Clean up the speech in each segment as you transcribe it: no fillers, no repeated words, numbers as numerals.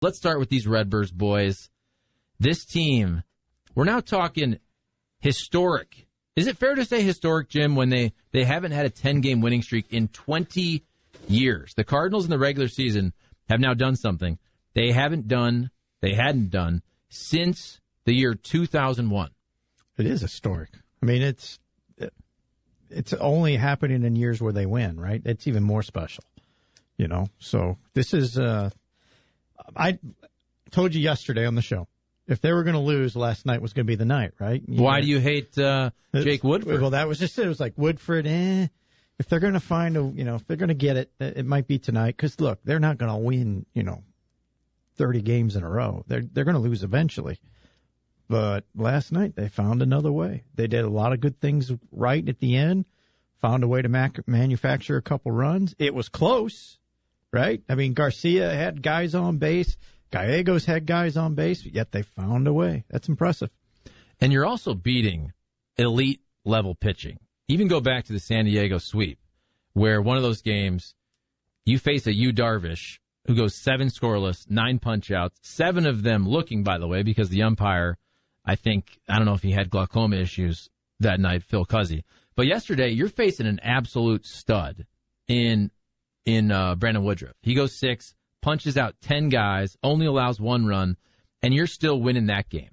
Let's start with these Redbirds boys. This team, we're now talking historic. Is it fair to say historic, Jim, when they haven't had a 10-game winning streak in 20 years? The Cardinals in the regular season have now done something they hadn't done since the year 2001. It is historic. I mean, it's only happening in years where they win, right? It's even more special, you know. So this is I told you yesterday on the show, if they were going to lose, last night was going to be the night, right? Why do you hate Jake Woodford? Well, that was just it. It was like Woodford, if they're going to find if they're going to get it, it might be tonight. Because, look, they're not going to win, 30 games in a row. They're going to lose eventually. But last night they found another way. They did a lot of good things right at the end, found a way to manufacture a couple runs. It was close, right? I mean, Garcia had guys on base. Gallegos had guys on base, yet they found a way. That's impressive. And you're also beating elite-level pitching. Even go back to the San Diego sweep, where one of those games, you face a Yu Darvish who goes 7 scoreless, 9 punch-outs, 7 of them looking, by the way, because the umpire, I don't know if he had glaucoma issues that night, Phil Cuzzy. But yesterday, you're facing an absolute stud in Brandon Woodruff. He goes 6, punches out 10 guys, only allows 1 run, and you're still winning that game.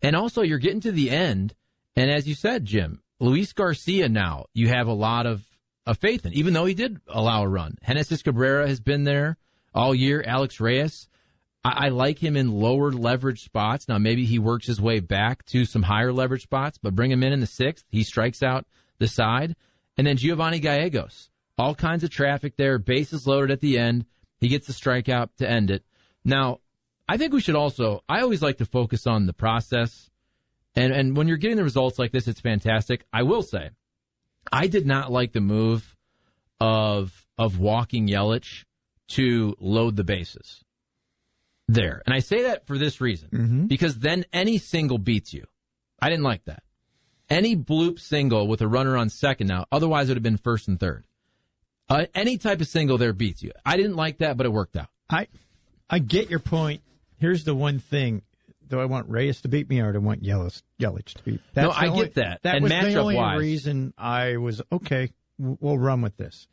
And also, you're getting to the end, and as you said, Jim, Luis Garcia now, you have a lot of faith in, even though he did allow a run. Genesis Cabrera has been there all year. Alex Reyes, I like him in lower leverage spots. Now, maybe he works his way back to some higher leverage spots, but bring him in the 6th. He strikes out the side. And then Giovanni Gallegos, all kinds of traffic there, bases loaded at the end. He gets the strikeout to end it. Now, I think we should also, I always like to focus on the process. And when you're getting the results like this, it's fantastic. I will say, I did not like the move of walking Yelich to load the bases there. And I say that for this reason, because then any single beats you. I didn't like that. Any bloop single with a runner on second now, otherwise it would have been first and third. Any type of single there beats you. I didn't like that, but it worked out. I get your point. Here's the one thing. Do I want Reyes to beat me or do I want Yelich to beat me? No, I get that. That and was the only wise. reason I was, okay, we'll run with this.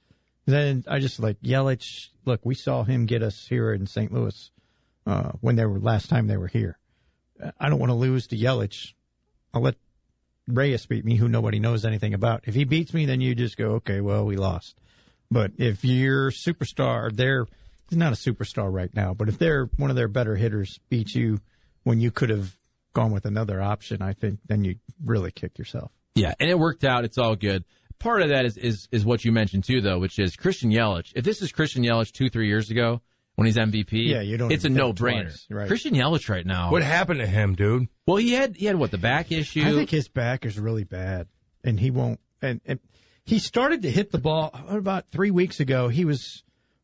Then I just Yelich, look, we saw him get us here in St. Louis when last time they were here. I don't want to lose to Yelich. I'll let Reyes beat me, who nobody knows anything about. If he beats me, then you just go, okay, well, we lost. But if your superstar, he's not a superstar right now, but if they're one of their better hitters beats you when you could have gone with another option, I think then you really kick yourself. Yeah, and it worked out. It's all good. Part of that is what you mentioned, too, though, which is Christian Yelich. If this is Christian Yelich 2-3 years ago when he's MVP, it's a no-brainer. Right. Christian Yelich right now. What happened to him, dude? Well, he had what, the back issue? I think his back is really bad, and he won't. And he started to hit the ball about 3 weeks ago.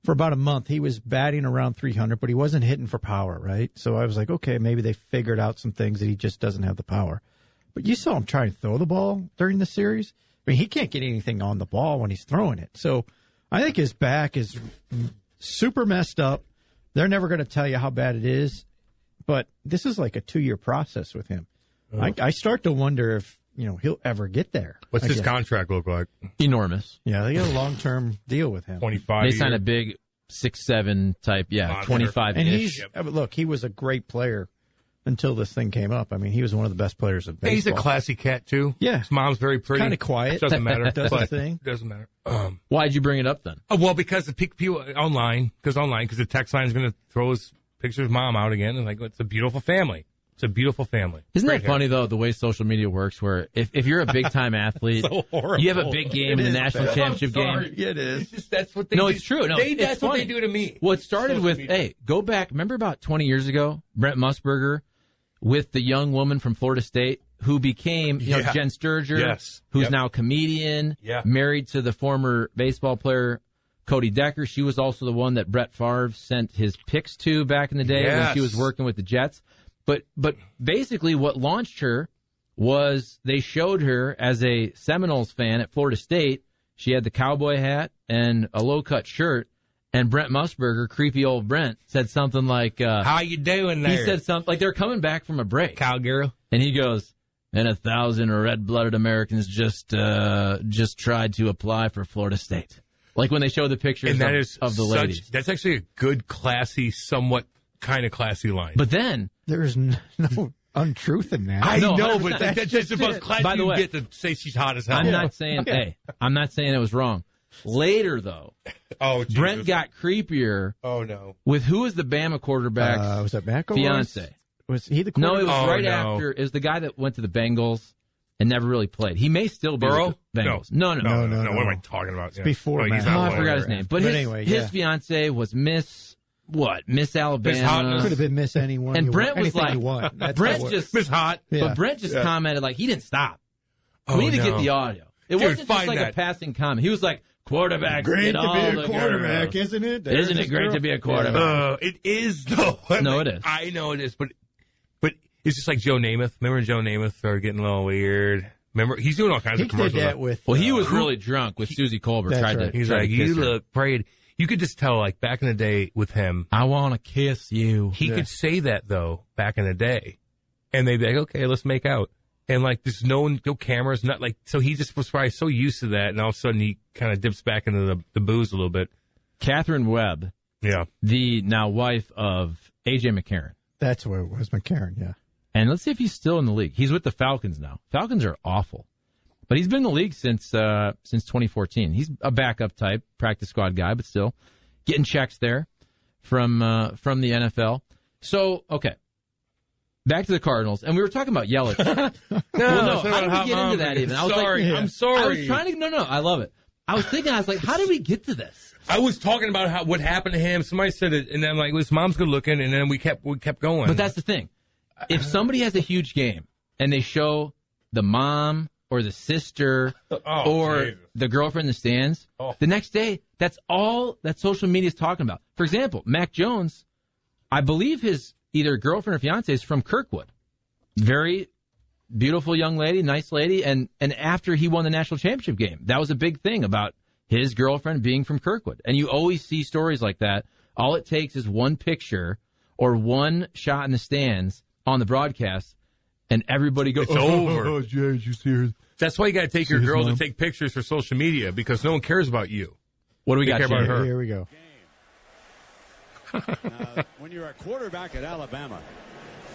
For about a month, he was batting around 300, but he wasn't hitting for power, right? So I was like, okay, maybe they figured out some things that he just doesn't have the power. But you saw him trying to throw the ball during the series. I mean, he can't get anything on the ball when he's throwing it. So I think his back is super messed up. They're never going to tell you how bad it is, but this is like a 2-year process with him. I start to wonder if he'll ever get there. What's his contract look like? Enormous. Yeah, they got a long-term deal with him. 25. They signed a big 6-7 type, 25. And he was a great player until this thing came up. I mean, he was one of the best players of baseball. He's a classy cat too. Yeah, his mom's very pretty. Kind of quiet. Doesn't matter. Does the thing. Doesn't matter. Why'd you bring it up then? Well, because the people online, because the text line is going to throw his picture of his mom out again, and it's a beautiful family. It's a beautiful family. Isn't that funny, though, the way social media works, where if you're a big-time athlete, you have a big game in the national championship game. It is. It's just, that's what they do. do. It's true. No, that's what they do to me. Well, it started with, go back. Remember about 20 years ago, Brent Musburger with the young woman from Florida State who became Jen Sturger, who's now a comedian, married to the former baseball player Cody Decker. She was also the one that Brett Favre sent his picks to back in the day when she was working with the Jets. But basically what launched her was they showed her as a Seminoles fan at Florida State. She had the cowboy hat and a low-cut shirt, And Brent Musburger, creepy old Brent, said something like, how you doing there? He said something like they're coming back from a break. Cowgirl. And he goes, and 1,000 red-blooded Americans just tried to apply for Florida State. Like when they show the pictures of the ladies. That's actually a good, classy, somewhat kind of classy line. But then there's no untruth in that. I know, know, but that's just the most classy you get to say she's hot as hell. I'm not saying, I'm not saying it was wrong. Later, though, Brent got creepier. Oh, no. With who was the Bama quarterback? Was that McElroy? Fiance. Was he the quarterback? No, it was after. It was the guy that went to the Bengals and never really played. He may still be Burrow? with the Bengals. No. What am I talking about? It's before Matt. I forgot his name. But his fiance was Miss Alabama. Could have been Miss anyone. And Brent was like, Miss Hot. Yeah. But Brent just commented like, he didn't stop. We need to get the audio. It wasn't just like a passing comment. He was like, quarterbacks great get to all be the a quarterback, girls. isn't it? Isn't it great to be a quarterback? It is, though. No, it is. I know it is, but it's just like Joe Namath. Remember Joe Namath started getting a little weird? Remember, he's doing all kinds of commercials. Did that with, he was really drunk with Susie Colbert. He's like, you look afraid. You could just tell, like, back in the day with him. I want to kiss you. He could say that, though, back in the day. And they'd be like, okay, let's make out. And, like, there's no cameras, not like, so he just was probably so used to that, and all of a sudden he kind of dips back into the booze a little bit. Catherine Webb, the now wife of A.J. McCarron. That's what it was, McCarron, yeah. And let's see if he's still in the league. He's with the Falcons now. Falcons are awful. But he's been in the league since 2014. He's a backup type, practice squad guy, but still getting checks there from the NFL. So, okay. Back to the Cardinals, and we were talking about Yelich. How did we get into that even? I'm sorry. I was trying to, I love it. I was thinking, how did we get to this? I was talking about what happened to him. Somebody said it, and then I'm like, his mom's good looking, and then we kept going. But that's the thing. If somebody has a huge game, and they show the mom or the sister or the girlfriend in the stands, the next day, that's all that social media is talking about. For example, Mac Jones, I believe his either girlfriend or fiance is from Kirkwood. Very beautiful young lady, nice lady. And after he won the national championship game, that was a big thing about his girlfriend being from Kirkwood. And you always see stories like that. All it takes is one picture or one shot in the stands on the broadcast, and everybody goes, it's over. Oh, Jay, did you see her? That's why you got to take your girl to take pictures for social media, because no one cares about you. What do we got about her? Here we go. When you're a quarterback at Alabama,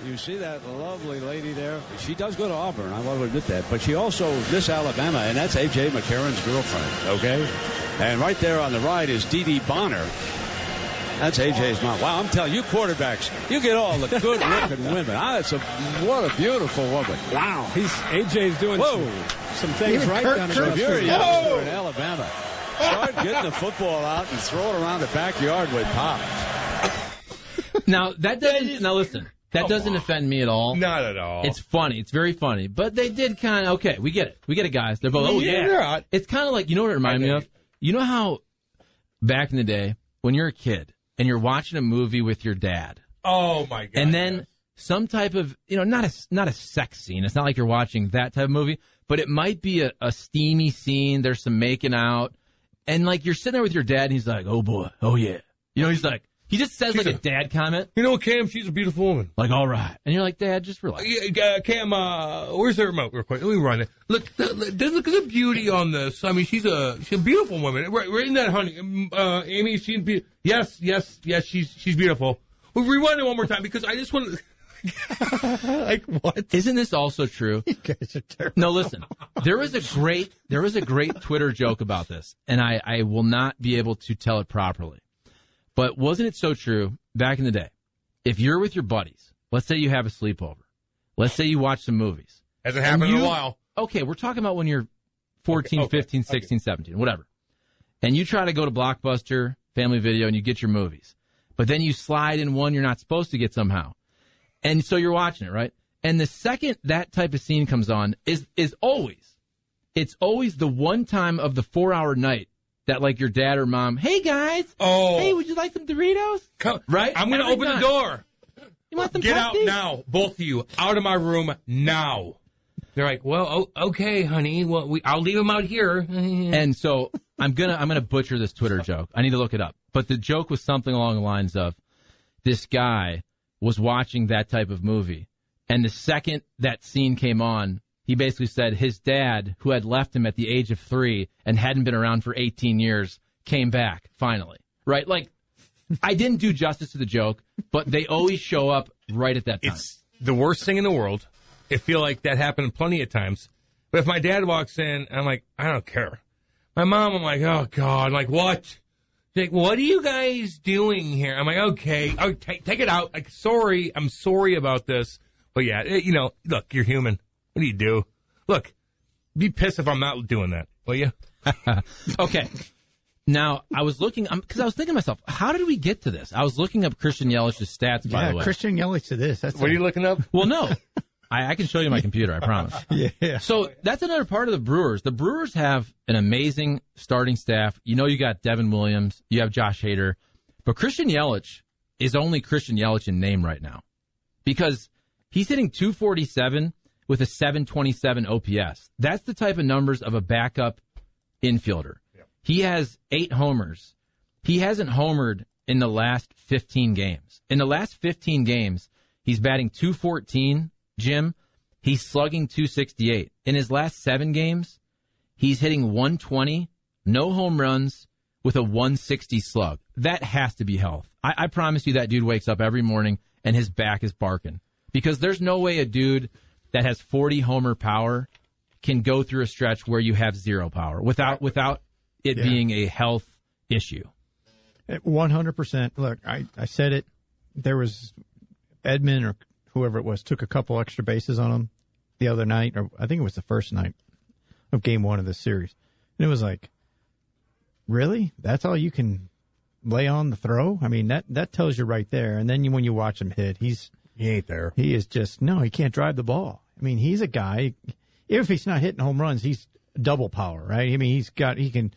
you see that lovely lady there. She does go to Auburn, I will admit that. But she also Miss Alabama, and that's A.J. McCarron's girlfriend, okay? And right there on the right is Dee Dee Bonner. That's A.J.'s mom. Wow, I'm telling you, quarterbacks, you get all the good-looking women. What a beautiful woman. Wow. A.J.'s doing some things right down the road. You're a youngster in Alabama. Start getting the football out and throw it around the backyard with Pop. Now, listen, that doesn't offend me at all. Not at all. It's funny. It's very funny. But they did kind of, okay, we get it. We get it, guys. They're both, yeah. It's kind of like, you know what it reminded me of? You know how back in the day, when you're a kid and you're watching a movie with your dad. Oh, my God. And then some type of, not a sex scene. It's not like you're watching that type of movie, but it might be a steamy scene. There's some making out. And, like, you're sitting there with your dad, and he's like, oh, boy, oh, yeah. He's like, he just says, a dad comment. You know, Cam, she's a beautiful woman. Like, all right. And you're like, Dad, just relax. Cam, where's the remote real quick? Let me run it. Look at the beauty on this. I mean, she's a beautiful woman. Right in that, honey. Amy, yes, she's beautiful. We'll rewind it one more time, because I just want to... Like, what? Isn't this also true? You guys are terrible. No, listen. There was a great Twitter joke about this, and I will not be able to tell it properly. But wasn't it so true back in the day? If you're with your buddies, let's say you have a sleepover. Let's say you watch some movies. Hasn't happened in a while. Okay, we're talking about when you're 14, 15, 16, 17, whatever. And you try to go to Blockbuster, Family Video, and you get your movies. But then you slide in one you're not supposed to get somehow. And so you're watching it, right? And the second that type of scene comes on is always the one time of the 4-hour night that, like, your dad or mom, hey, guys. Oh. Hey, would you like some Doritos? Come, right? I'm going to open the door. You want some Get pasties? out now, both of you. Out of my room now. They're like, well, okay, honey. Well, I'll leave them out here. And so I'm gonna butcher this Twitter joke. I need to look it up. But the joke was something along the lines of this guy was watching that type of movie, and the second that scene came on, he basically said his dad, who had left him at the age of 3 and hadn't been around for 18 years, came back finally. Right? Like, I didn't do justice to the joke, but they always show up right at that time. It's the worst thing in the world. I feel like that happened plenty of times. But if my dad walks in, I'm like, I don't care. My mom, I'm like, oh, God, like, what? She's like, what are you guys doing here? I'm like, okay, take it out. Like, sorry, I'm sorry about this. But, yeah, look, you're human. What do you do? Look, be pissed if I'm not doing that, will you? Okay. Now, I was looking, because I was thinking to myself, how did we get to this? I was looking up Christian Yelich's stats, by the way. Christian Yelich to this. What are you looking up? Well, no. I can show you my computer, I promise. Yeah. So that's another part of the Brewers. The Brewers have an amazing starting staff. You got Devin Williams, you have Josh Hader, but Christian Yelich is only Christian Yelich in name right now because he's hitting .247 with a .727 OPS. That's the type of numbers of a backup infielder. Yep. He has 8 homers. He hasn't homered in the last 15 games. In the last 15 games, he's batting .214. Jim, he's slugging .268. In his last 7 games, he's hitting .120, no home runs, with a .160 slug. That has to be health. I promise you that dude wakes up every morning and his back is barking. Because there's no way a dude that has 40 homer power can go through a stretch where you have 0 power without it being a health issue. 100%. Look, I said it. There was Edmond or whoever it was, took a couple extra bases on him the other night, or I think it was the first night of game 1 of this series. And it was like, really? That's all you can lay on the throw? I mean, that tells you right there. And then when you watch him hit, he ain't there. He is just, no, he can't drive the ball. I mean, he's a guy, if he's not hitting home runs, he's double power, right? I mean, he can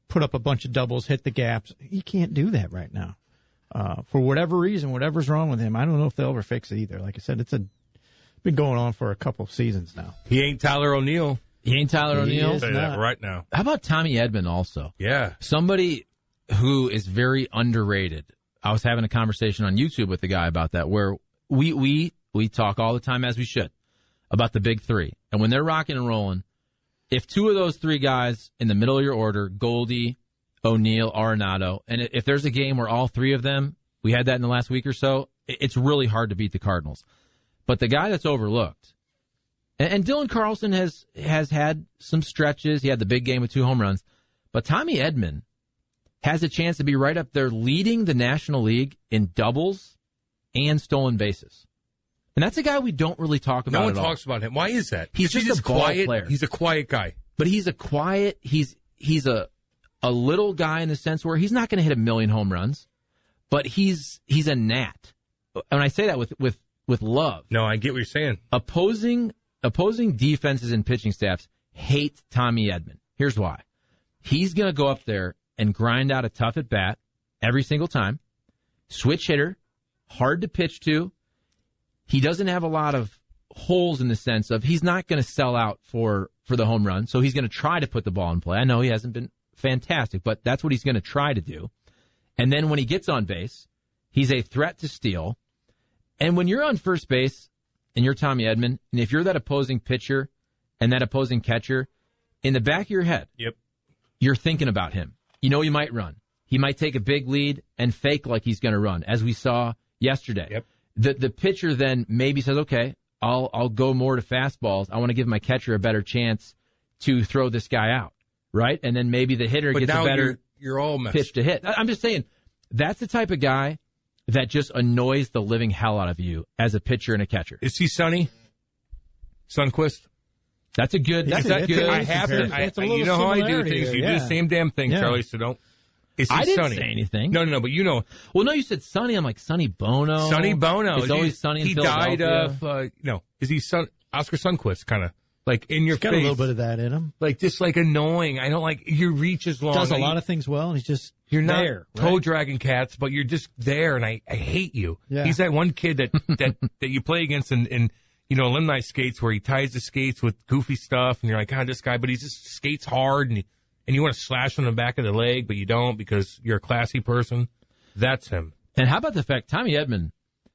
put up a bunch of doubles, hit the gaps. He can't do that right now. For whatever reason, whatever's wrong with him, I don't know if they'll ever fix it either. Like I said, it's been going on for a couple of seasons now. He ain't Tyler O'Neill. He ain't Tyler O'Neill? I'll tell you that right now. How about Tommy Edmond also? Yeah. Somebody who is very underrated. I was having a conversation on YouTube with the guy about that, where we talk all the time, as we should, about the big 3. And when they're rocking and rolling, if 2 of those 3 guys in the middle of your order, Goldie, O'Neill, Arenado, and if there's a game where all 3 of them, we had that in the last week or so, it's really hard to beat the Cardinals. But the guy that's overlooked, and Dylan Carlson has had some stretches. He had the big game with 2 home runs. But Tommy Edmond has a chance to be right up there leading the National League in doubles and stolen bases. And that's a guy we don't really talk about at all. No one talks about him. Why is that? He's just a quiet player. He's a quiet guy. But he's a little guy in the sense where he's not going to hit 1,000,000 home runs, but he's a gnat. And I say that with love. No, I get what you're saying. Opposing defenses and pitching staffs hate Tommy Edmond. Here's why. He's going to go up there and grind out a tough at bat every single time. Switch hitter, hard to pitch to. He doesn't have a lot of holes in the sense of he's not going to sell out for the home run, so he's going to try to put the ball in play. I know he hasn't been fantastic, but that's what he's going to try to do. And then when he gets on base, he's a threat to steal. And when you're on first base and you're Tommy Edmond, and if you're that opposing pitcher and that opposing catcher, in the back of your head, you're thinking about him. You know he might run. He might take a big lead and fake like he's going to run, as we saw yesterday. Yep. The pitcher then maybe says, okay, I'll go more to fastballs. I want to give my catcher a better chance to throw this guy out, right? And then maybe the hitter gets a better you're all pitch to hit. I'm just saying, that's the type of guy that just annoys the living hell out of you as a pitcher and a catcher. Is he Sonny? Sunquist? That's a good. That's good. I have to. You know how I do things. You do the same damn thing, Charlie. So don't. Is he I didn't Sonny? say anything. No, but you know. Well, no, you said Sonny. I'm like Sonny Bono. Sonny Bono. It's always Sonny in He Philadelphia. died of. Is he Oscar Sundquist? Kind of like in your He's face. got a little bit of that in him. Like just like annoying. I don't like your reach as long. Does a lot of things well, and he's just you're not there, toe dragging cats, but you're just there, and I hate you. Yeah. He's that one kid that you play against in alumni skates where he ties the skates with goofy stuff, and you're like, God, this guy, but he just skates hard, and and you want to slash on the back of the leg, but you don't because you're a classy person, that's him. And how about the fact Tommy Edmond,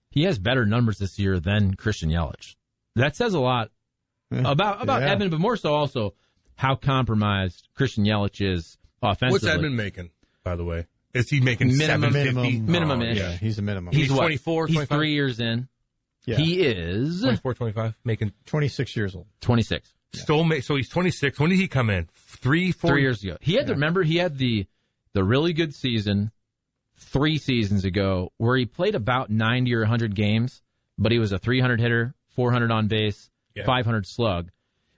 he has better numbers this year than Christian Yelich. That says a lot about Edmond, but more so also how compromised Christian Yelich is offensively. What's Edmond making, by the way? Is he making minimum-ish? Yeah, he's a minimum. He's 24, He's 25? 3 years in. Yeah. He is 24, 25, making 26 years old. 26. so he's 26. When did he come in? 3 years ago. He had to remember he had the really good season 3 seasons ago where he played about 90 or 100 games, but he was a 300 hitter, 400 on base, 500 slug.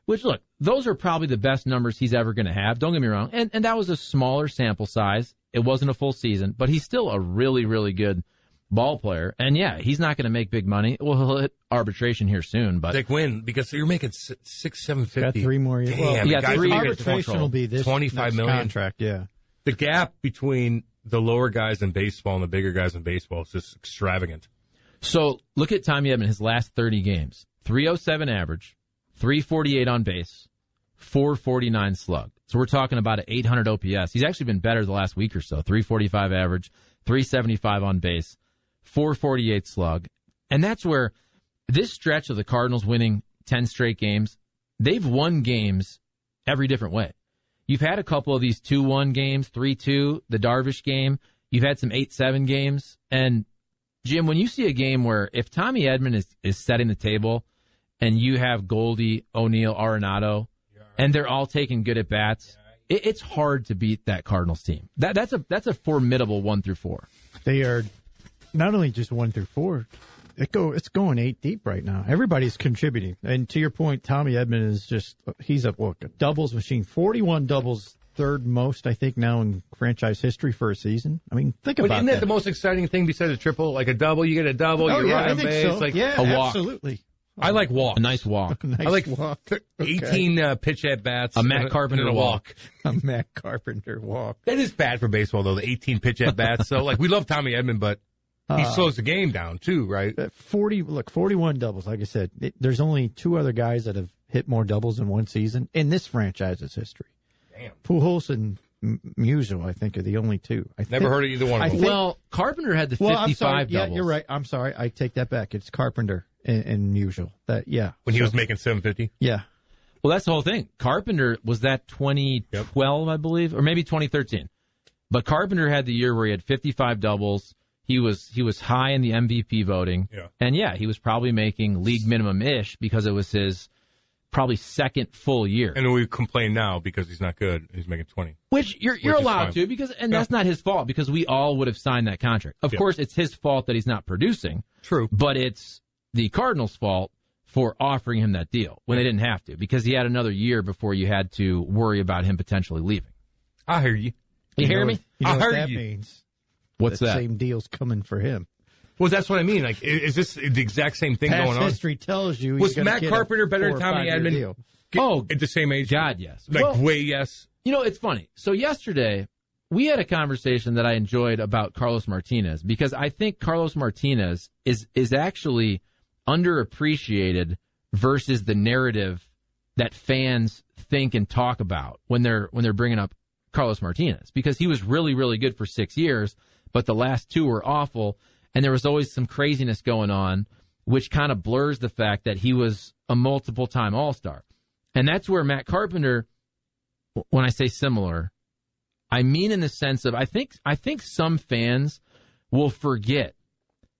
Which, look, those are probably the best numbers he's ever going to have. Don't get me wrong. And that was a smaller sample size. It wasn't a full season, but he's still a really, really good ball player. And, yeah, he's not going to make big money. Well, he'll hit arbitration here soon. But like when? Because you're making $6,750. Got 3 more years. Damn, yeah, 3 years. Arbitration will be this 25 million contract, yeah. The gap between the lower guys in baseball and the bigger guys in baseball is just extravagant. So look at Tommy Edmond, his last 30 games. 307 average, 348 on base, 449 slug. So we're talking about an 800 OPS. He's actually been better the last week or so. 345 average, 375 on base, 448 slug. And that's where this stretch of the Cardinals winning 10 straight games, they've won games every different way. You've had a couple of these 2-1 games, 3-2, the Darvish game. You've had some 8-7 games. And, Jim, when you see a game where if Tommy Edmond is setting the table and you have Goldie, O'Neill, Arenado, and they're all taking good at-bats, it's hard to beat that Cardinals team. That's a formidable 1-4. They are not only just 1-4, it's going 8 deep right now. Everybody's contributing. And to your point, Tommy Edmond is he's a doubles machine. 41 doubles, third most, I think, now in franchise history for a season. I mean, think about that. Isn't that the most exciting thing besides a triple? Like a double, you get a double, you run on base. So. Like yeah, a walk. Absolutely. I like walks. A nice walk. Nice I like walk. 18 pitch at bats. A Matt Carpenter walk. A Matt Carpenter walk. That is bad for baseball, though, the 18 pitch at bats. So, like, we love Tommy Edmond, but he slows the game down, too, right? 41 doubles. Like I said, there's only 2 other guys that have hit more doubles in one season in this franchise's history. Damn. Pujols and Musial, I think, are the only 2. Never heard of either one of them. Well, Carpenter had the 55 doubles. Yeah, you're right. I'm sorry. I take that back. It's Carpenter and Musial. When he was making $750? Yeah. Well, that's the whole thing. Carpenter was that 2012, I believe, or maybe 2013. But Carpenter had the year where he had 55 doubles. He was high in the MVP voting. Yeah. And, yeah, he was probably making league minimum-ish because it was his probably second full year. And we complain now because he's not good. He's making 20. Which you're allowed to, because that's not his fault, because we all would have signed that contract. Of course, it's his fault that he's not producing. True. But it's the Cardinals' fault for offering him that deal when they didn't have to, because he had another year before you had to worry about him potentially leaving. I hear you. You hear me? You know I what heard that you. means? What's the that? Same deal's coming for him. Well, that's what I mean. Like, is this the exact same thing Past going on? history tells you. Was you're gonna Matt get Carpenter better than 4 or Tommy 5 year Edmond? deal. At the same age? God, yes. Like, Well, way yes. you know, it's funny. So yesterday, we had a conversation that I enjoyed about Carlos Martinez, because I think Carlos Martinez is actually underappreciated versus the narrative that fans think and talk about when they're bringing up Carlos Martinez, because he was really, really good for 6 years, but the last 2 were awful, and there was always some craziness going on, which kind of blurs the fact that he was a multiple-time All-Star. And that's where Matt Carpenter, when I say similar, I mean in the sense of I think some fans will forget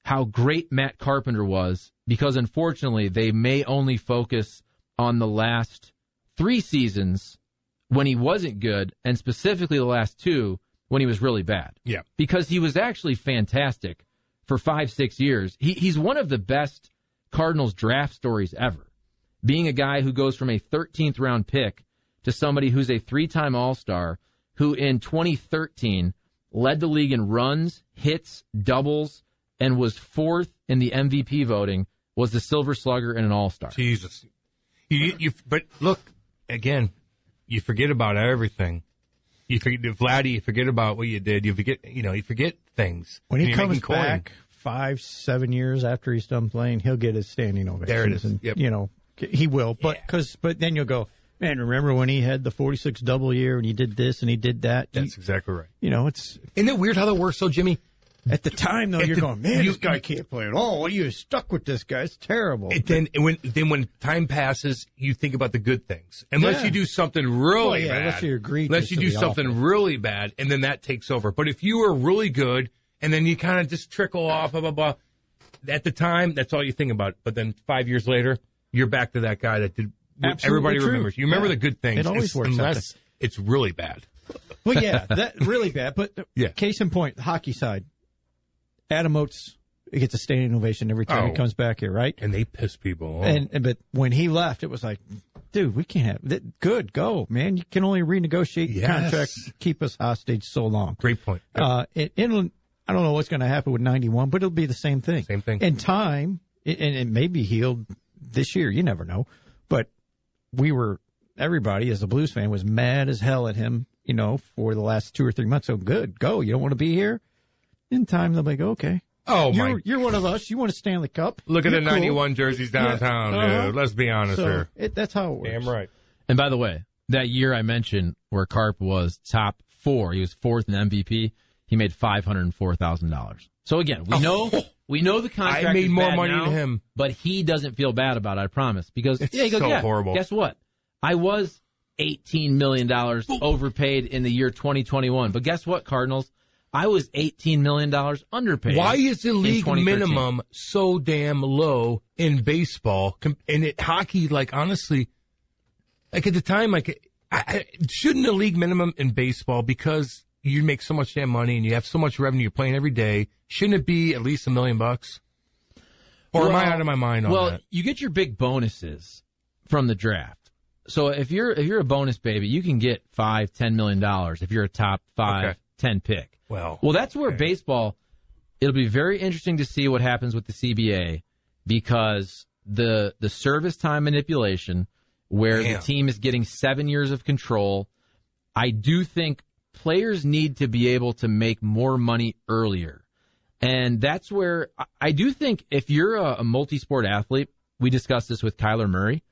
how great Matt Carpenter was, because unfortunately they may only focus on the last 3 seasons when he wasn't good, and specifically the last 2 when he was really bad. Yeah. Because he was actually fantastic for 5-6 years. He's one of the best Cardinals draft stories ever, being a guy who goes from a 13th round pick to somebody who's a 3-time All-Star, who in 2013 led the league in runs, hits, doubles, and was 4th in the MVP voting, was the Silver Slugger and an All-Star. Jesus. But look, again, you forget about everything. You forget, Vladdy, you forget about what you did. You forget things. When he comes back 5-7 years after he's done playing, he'll get his standing ovation. There it is. And, yep. He will. But but then you'll go, Man, remember when he had the 46 double year and he did this and he did that? That's exactly right. You know, it's... Isn't it weird how that works, though, Jimmy? At the time, though, you're going, man, this guy can't play at all. You're stuck with this guy. It's terrible. Then when time passes, you think about the good things. Unless you do something really bad. Unless you agree. Unless you do something really bad, and then that takes over. But if you are really good, and then you kind of just trickle off, blah, blah, blah. At the time, that's all you think about. But then 5 years later, you're back to that guy that did. Absolutely everybody true. remembers. You remember the good things. It always works. Unless it's really bad. Well, yeah, that really bad. But case in point, the hockey side. Adam Oates gets a standing ovation every time he comes back here, right? And they piss people off. But when he left, it was like, dude, we can't have that. Good, go, man. You can only renegotiate contracts, keep us hostage so long. Great point. Inland, I don't know what's going to happen with 91, but it'll be the same thing. Same thing. In time, and it may be healed this year. You never know. But everybody, as a Blues fan, was mad as hell at him, you know, for the last 2 or 3 months. So good, go. You don't want to be here? In time, they'll be like, okay. Oh, you're one of us. You want a Stanley Cup. Look at you're the 91 jerseys downtown, dude. Let's be honest here. That's how it works. Damn right. And by the way, that year I mentioned where Carp was top 4, he was 4th in MVP, he made $504,000. So again, we know the contract I made is more bad money now, than him. but he doesn't feel bad about it, I promise. Because he goes, horrible. Guess what? I was $18 million overpaid in the year 2021. But guess what, Cardinals? I was $18 million underpaid. Why is the league minimum so damn low in baseball? And hockey, like, honestly, like at the time, like, shouldn't the league minimum in baseball, because you make so much damn money and you have so much revenue, you're playing every day, shouldn't it be at least $1 million? Or am I out of my mind on that? Well, you get your big bonuses from the draft. So if you're a bonus baby, you can get $5-10 million if you're a top 5-10 pick. Well, that's where baseball, it'll be very interesting to see what happens with the CBA, because the service time manipulation, where the team is getting 7 years of control, I do think players need to be able to make more money earlier. And that's where I do think if you're a multi-sport athlete, we discussed this with Kyler Murray,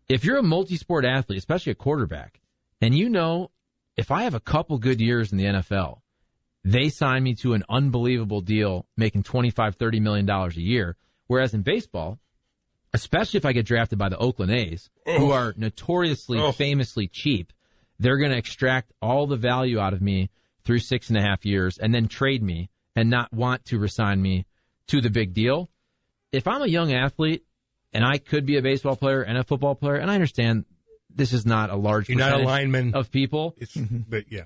if you're a multi-sport athlete, especially a quarterback, and you know, if I have a couple good years in the NFL, they sign me to an unbelievable deal, making $25-30 million a year. Whereas in baseball, especially if I get drafted by the Oakland A's, who are notoriously, famously cheap, they're going to extract all the value out of me through 6.5 years and then trade me and not want to resign me to the big deal. If I'm a young athlete and I could be a baseball player and a football player, and I understand this is not a large percentage of people.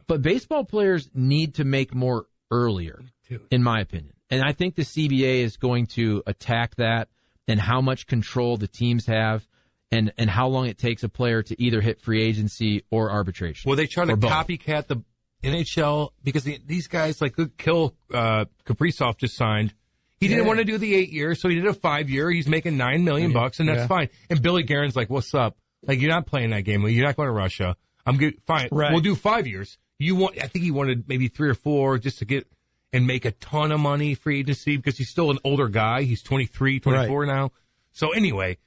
But baseball players need to make more earlier, in my opinion. And I think the CBA is going to attack that and how much control the teams have and how long it takes a player to either hit free agency or arbitration. Well, they try to copycat the NHL because these guys, like Kaprizov just signed. He didn't want to do the 8 years, so he did a 5-year. He's making $9 million, and that's fine. And Billy Guerin's like, what's up? Like, you're not playing that game. You're not going to Russia. I'm good. Fine. Right. We'll do 5 years. I think he wanted maybe 3 or 4 just to get and make a ton of money free agency because he's still an older guy. He's 23, 24 now. So anyway,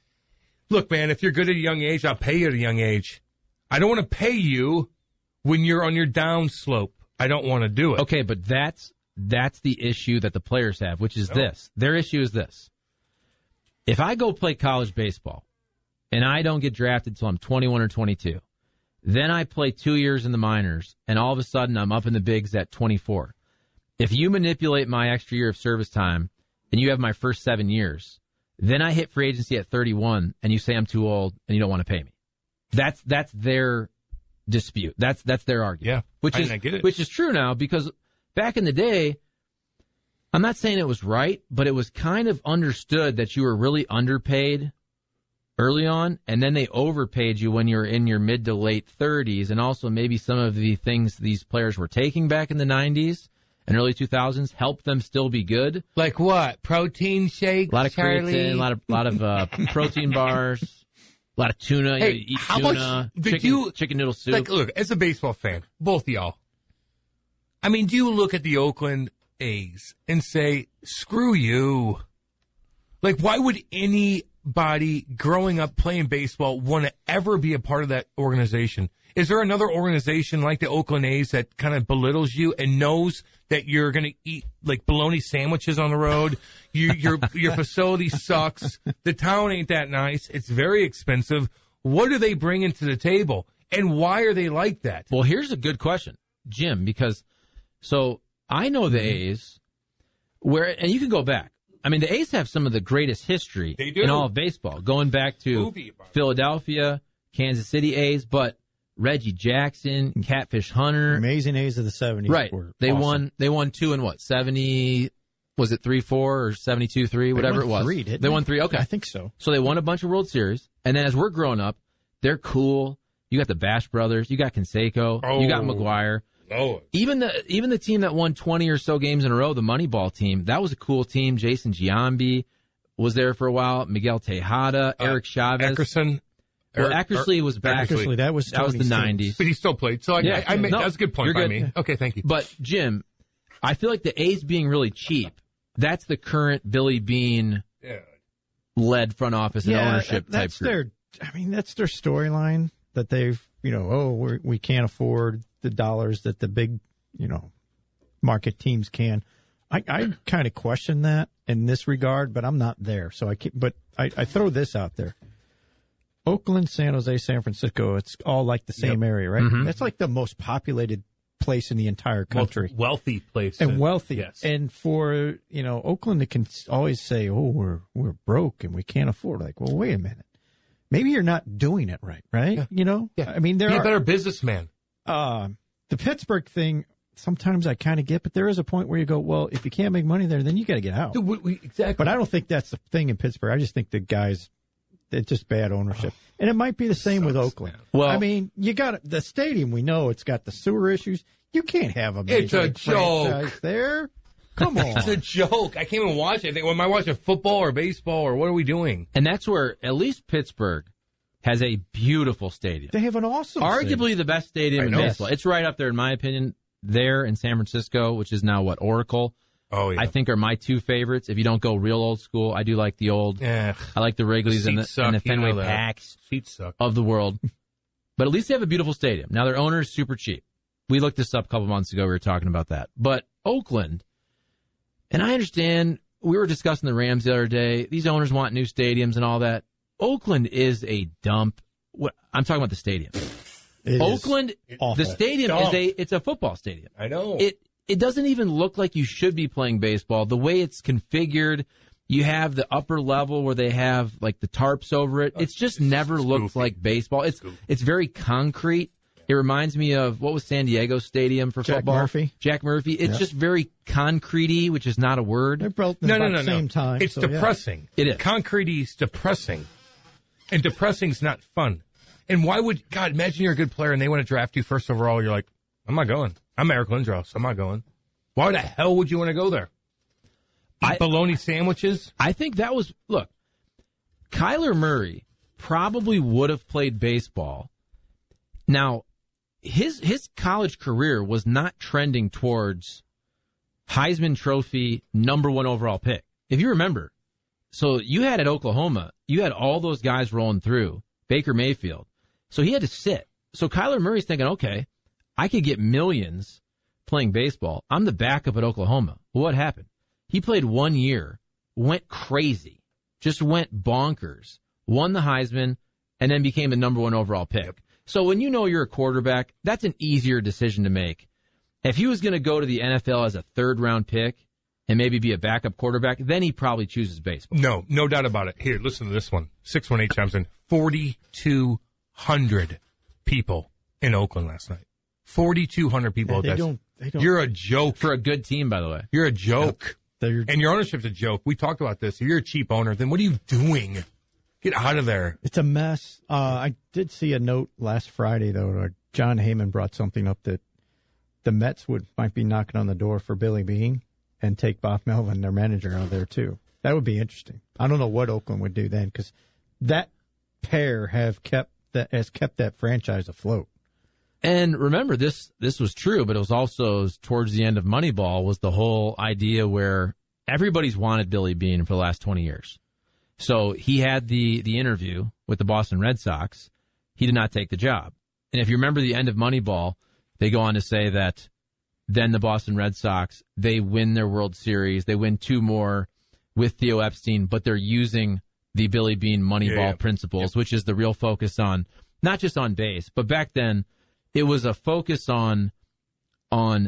look, man, if you're good at a young age, I'll pay you at a young age. I don't want to pay you when you're on your down slope. I don't want to do it. Okay, but that's the issue that the players have, which is this. Their issue is this. If I go play college baseball, and I don't get drafted until I'm 21 or 22. Then I play 2 years in the minors, and all of a sudden I'm up in the bigs at 24. If you manipulate my extra year of service time, and you have my first 7 years, then I hit free agency at 31, and you say I'm too old, and you don't want to pay me. That's their dispute. That's their argument. Yeah, I get it. Which is true now, because back in the day, I'm not saying it was right, but it was kind of understood that you were really underpaid early on, and then they overpaid you when you're in your mid to late 30s, and also maybe some of the things these players were taking back in the 90s and early 2000s helped them still be good. Like what? Protein shakes, a lot of creatine, a lot of protein bars, a lot of tuna. Hey, you eat tuna, chicken noodle soup. Like, look, as a baseball fan, both of y'all, I mean, do you look at the Oakland A's and say, screw you? Like, why would any anybody growing up playing baseball want to ever be a part of that organization? Is there another organization like the Oakland A's that kind of belittles you and knows that you're going to eat like bologna sandwiches on the road? Your facility sucks. The town ain't that nice. It's very expensive. What do they bring into the table? And why are they like that? Well, here's a good question, Jim, because so I know the A's and you can go back. I mean, the A's have some of the greatest history in all of baseball, going back to Philadelphia, Kansas City A's, but Reggie Jackson, Catfish Hunter. Amazing A's of the 70s. Right. They awesome. won 2 in what? 70, was it 3-4 or 72-3, whatever it was? They won 3, okay. I think so. So they won a bunch of World Series, and then as we're growing up, they're cool. You got the Bash brothers, you got Canseco, you got McGuire. Lord. Even the team that won 20 or so games in a row, the Moneyball team, that was a cool team. Jason Giambi was there for a while. Miguel Tejada, Eric Chavez. Eckersley. Well, Eckersley was back. Eckersley, that was the 90s. But he still played. So that's a good point by me. Okay, thank you. But, Jim, I feel like the A's being really cheap, that's the current Billy Beane-led front office and ownership type group. That's their storyline that they've, we can't afford the dollars that the big, market teams can. I kind of question that in this regard, but I'm not there. So I throw this out there. Oakland, San Jose, San Francisco, it's all like the same area, right? Mm-hmm. That's like the most populated place in the entire country. Most wealthy place. And wealthy. Yes. And for, Oakland, it can always say, oh, we're broke and we can't afford. Like, well, wait a minute. Maybe you're not doing it right? Yeah. I mean, be a better businessman. The Pittsburgh thing, sometimes I kind of get, but there is a point where you go, well, if you can't make money there, then you got to get out. Exactly. But I don't think that's the thing in Pittsburgh. I just think the guys, it's just bad ownership. And it might be the same with Oakland. Man. Well, I mean, you got the stadium. We know it's got the sewer issues. You can't have a major league franchise there. Come on. It's a joke. I can't even watch it. Am I watching football or baseball or what are we doing? And that's where at least Pittsburgh has a beautiful stadium. They have an awesome arguably the best stadium in baseball. It's right up there, in my opinion, there in San Francisco, which is now Oracle. Oh, yeah. I think are my two favorites. If you don't go real old school, I do like the old. Yeah. I like the Wrigley's and the Fenway Packs of the world. But at least they have a beautiful stadium. Now, their owner is super cheap. We looked this up a couple months ago. We were talking about that. But Oakland, and I understand, we were discussing the Rams the other day. These owners want new stadiums and all that. Oakland is a dump. I'm talking about the stadium. Oakland, the stadium it's a football stadium. I know. It doesn't even look like you should be playing baseball. The way it's configured, you have the upper level where they have like the tarps over it. It's just never looked like baseball. It's very concrete. It reminds me of what was San Diego Stadium for football? Jack Murphy. It's just very concrete-y, which is not a word. They're built at the same time. It's depressing. Yeah. It is. Concrete-y is depressing. And depressing's not fun. And why would, God, imagine you're a good player and they want to draft you first overall. You're like, I'm not going. I'm Eric Lindros. I'm not going. Why the hell would you want to go there? Eat bologna sandwiches? I think that was, look, Kyler Murray probably would have played baseball. Now, his college career was not trending towards Heisman Trophy #1 overall pick. If you remember, so you had at Oklahoma, you had all those guys rolling through, Baker Mayfield. So he had to sit. So Kyler Murray's thinking, okay, I could get millions playing baseball. I'm the backup at Oklahoma. Well, what happened? He played 1 year, went crazy, just went bonkers, won the Heisman, and then became the #1 overall pick. Yep. So when you know you're a quarterback, that's an easier decision to make. If he was going to go to the NFL as a third-round pick and maybe be a backup quarterback, then he probably chooses baseball. No doubt about it. Here, listen to this one. 618 chimes in. 4,200 people in Oakland last night. 4,200 people. They don't. You're a joke. For a good team, by the way. You're a joke. Yep. And your ownership's a joke. We talked about this. If you're a cheap owner, then what are you doing? Get out of there. It's a mess. I did see a note last Friday, though. John Heyman brought something up that the Mets might be knocking on the door for Billy Beane and take Bob Melvin, their manager, out of there, too. That would be interesting. I don't know what Oakland would do then, because that pair has kept that franchise afloat. And remember, this was true, but it was also towards the end of Moneyball was the whole idea where everybody's wanted Billy Beane for the last 20 years. So he had the interview with the Boston Red Sox. He did not take the job. And if you remember the end of Moneyball, they go on to say that then the Boston Red Sox, they win their World Series. They win 2 more with Theo Epstein, but they're using the Billy Beane Moneyball principles, which is the real focus on, not just on base, but back then it was a focus on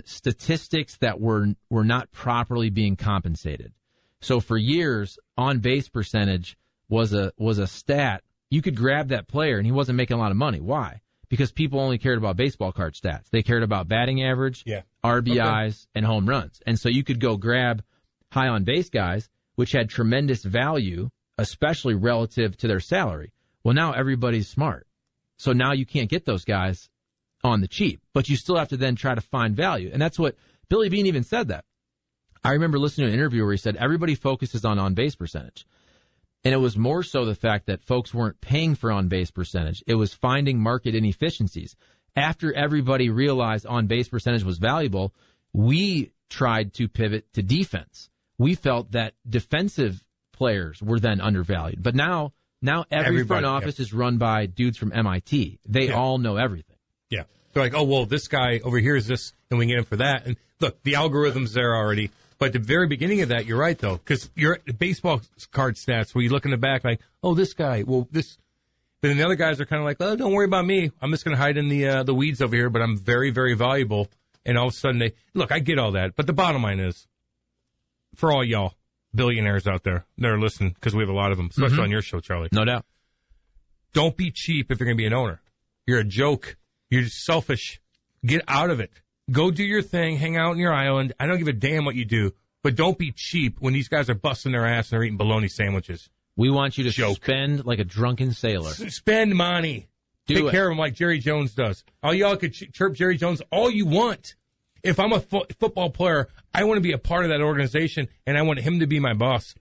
statistics that were not properly being compensated. So for years, on base percentage was a stat. You could grab that player and he wasn't making a lot of money. Why? Because people only cared about baseball card stats. They cared about batting average, RBIs, and home runs. And so you could go grab high on base guys, which had tremendous value, especially relative to their salary. Well, now everybody's smart. So now you can't get those guys on the cheap, but you still have to then try to find value. And that's what Billy Beane even said that. I remember listening to an interview where he said everybody focuses on base percentage. And it was more so the fact that folks weren't paying for on-base percentage. It was finding market inefficiencies. After everybody realized on-base percentage was valuable, we tried to pivot to defense. We felt that defensive players were then undervalued. But now every front office is run by dudes from MIT. They all know everything. Yeah. They're like, oh, well, this guy over here is this, and we can get him for that. And look, the algorithm's there already. But at the very beginning of that, you're right, though, because you're at the baseball card stats where you look in the back like, oh, this guy, well, this. But then the other guys are kind of like, oh, don't worry about me. I'm just going to hide in the weeds over here, but I'm very, very valuable. And all of a sudden, look, I get all that. But the bottom line is, for all y'all billionaires out there that are listening, because we have a lot of them, especially on your show, Charlie. No doubt. Don't be cheap if you're going to be an owner. You're a joke. You're just selfish. Get out of it. Go do your thing. Hang out on your island. I don't give a damn what you do. But don't be cheap when these guys are busting their ass and they're eating bologna sandwiches. We want you to spend like a drunken sailor. Spend money. Take care of them like Jerry Jones does. All y'all could chirp Jerry Jones all you want. If I'm a football player, I want to be a part of that organization, and I want him to be my boss.